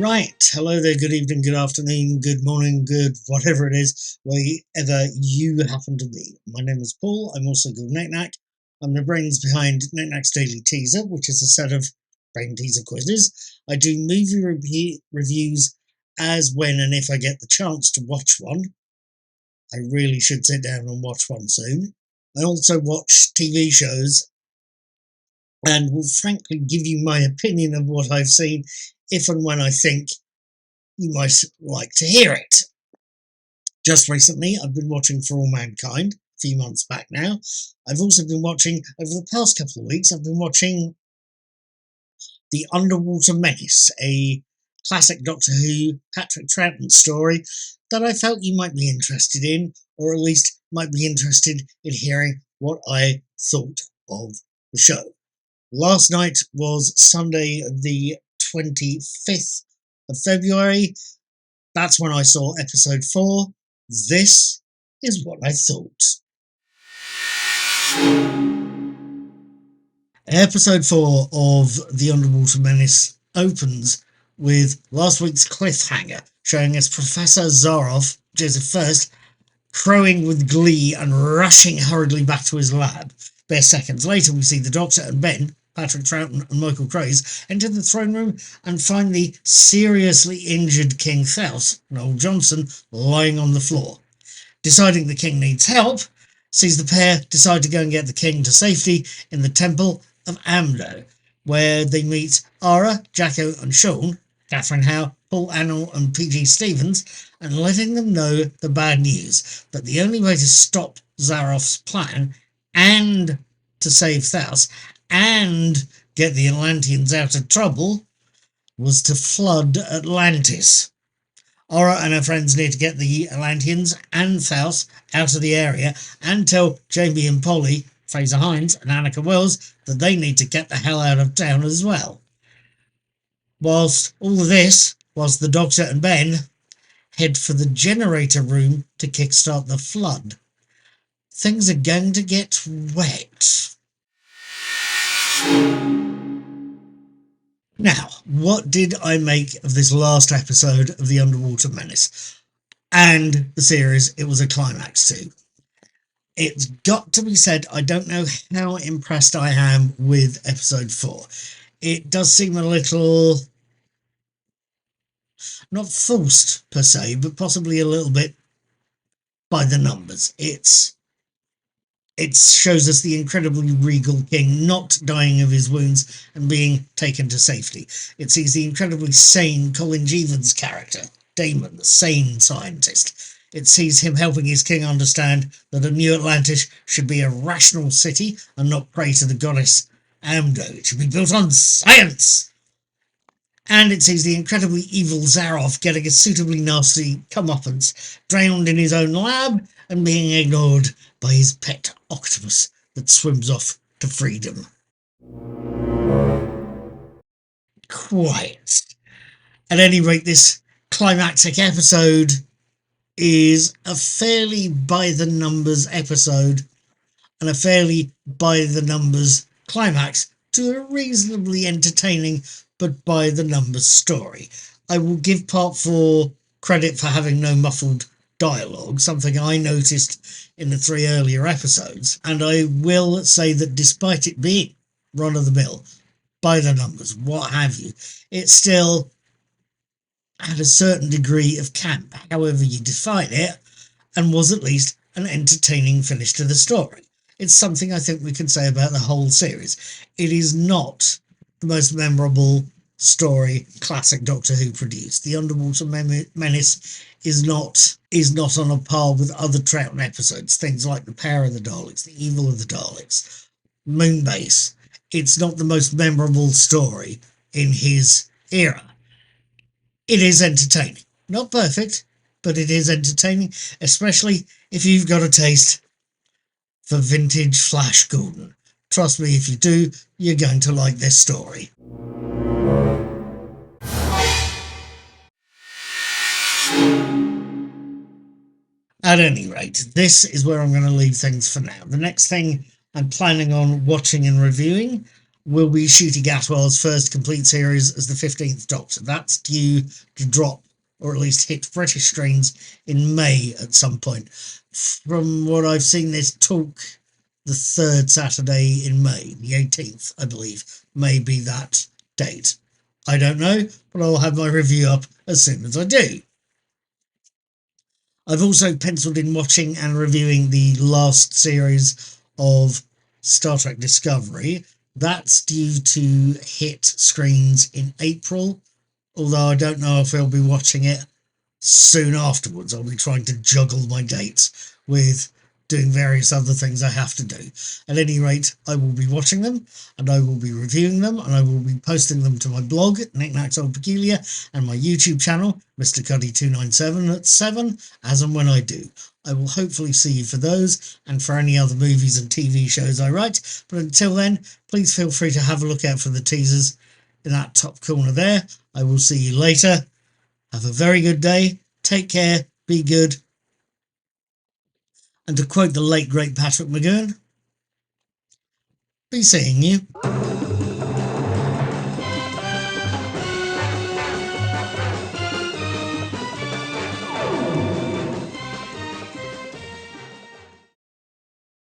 Right, hello there, good evening, good afternoon, good morning, good whatever it is, wherever you happen to be. My name is Paul, I'm also called Knack. I'm the brains behind Knack's Daily Teaser, which is a set of brain teaser quizzes. I do movie reviews as when and if I get the chance to watch one. I really should sit down and watch one soon. I also watch TV shows and will frankly give you my opinion of what I've seen if and when I think you might like to hear it. Just recently, I've been watching For All Mankind, a few months back now. I've also been watching, over the past couple of weeks, I've been watching The Underwater Menace, a classic Doctor Who Patrick Troughton story that I felt you might be interested in, or at least might be interested in hearing what I thought of the show. Last night was Sunday the 25th of February. That's when I saw episode 4. This is what I thought. Episode 4 of The Underwater Menace opens with last week's cliffhanger, showing us Professor Zaroff, Joseph First, crowing with glee and rushing hurriedly back to his lab. Bare seconds later, we see the Doctor and Ben, Patrick Troughton and Michael Craze, enter the throne room and find the seriously injured King Thaus, Noel Johnson, lying on the floor. Deciding the king needs help, sees the pair decide to go and get the king to safety in the Temple of Amdo, where they meet Ara, Jacko and Sean, Catherine Howe, Paul Annell and P.G. Stevens, and letting them know the bad news, that the only way to stop Zaroff's plan and to save Thaus and get the Atlanteans out of trouble was to flood Atlantis. Aura and her friends need to get the Atlanteans and Thaus out of the area and tell Jamie and Polly, Fraser Hines and Annika Wells that they need to get the hell out of town as well. Whilst the Doctor and Ben head for the generator room to kickstart the flood. Things are going to get wet. Now, what did I make of this last episode of The Underwater Menace? And the series it was a climax to. It's got to be said, I don't know how impressed I am with episode 4. It does seem a little, not forced per se, but possibly a little bit by the numbers. It shows us the incredibly regal king not dying of his wounds and being taken to safety. It sees the incredibly sane Colin Jeavons character, Damon, the sane scientist. It sees him helping his king understand that a new Atlantis should be a rational city and not prey to the goddess Amdo. It should be built on science. And it sees the incredibly evil Zaroff getting a suitably nasty comeuppance, drowned in his own lab and being ignored by his pet octopus that swims off to freedom. Quiet. At any rate, this climactic episode is a fairly by-the-numbers episode and a fairly by-the-numbers climax to a reasonably entertaining but by-the-numbers story. I will give part 4 credit for having no muffled dialogue, something I noticed in the 3 earlier episodes, and I will say that despite it being run-of-the-mill, by-the-numbers, what have you, it still had a certain degree of camp, however you define it, and was at least an entertaining finish to the story. It's something I think we can say about the whole series. It is not the most memorable story classic Doctor Who produced. The Underwater Menace is not on a par with other Troughton episodes, things like The Power of the Daleks, The Evil of the Daleks, Moonbase. It's not the most memorable story in his era. It is entertaining. Not perfect, but it is entertaining, especially if you've got a taste for vintage Flash Gordon. Trust me, if you do, you're going to like this story. At any rate, this is where I'm going to leave things for now. The next thing I'm planning on watching and reviewing will be Shooty Gatwell's first complete series as the 15th Doctor. That's due to drop, or at least hit British screens in May at some point. From what I've seen, there's talk the third Saturday in May, the 18th, I believe, may be that date. I don't know, but I'll have my review up as soon as I do. I've also penciled in watching and reviewing the last series of Star Trek Discovery. That's due to hit screens in April, although I don't know if I'll be watching it soon afterwards. I'll be trying to juggle my dates with doing various other things I have to do. At any rate, I will be watching them, and I will be reviewing them, and I will be posting them to my blog, Knickknacks Old Peculiar, and my YouTube channel, Mr. Cuddy297 at 7, as and when I do. I will hopefully see you for those, and for any other movies and TV shows I write, but until then, please feel free to have a look out for the teasers in that top corner there. I will see you later. Have a very good day, take care, be good, and to quote the late great Patrick McGowan, be seeing you.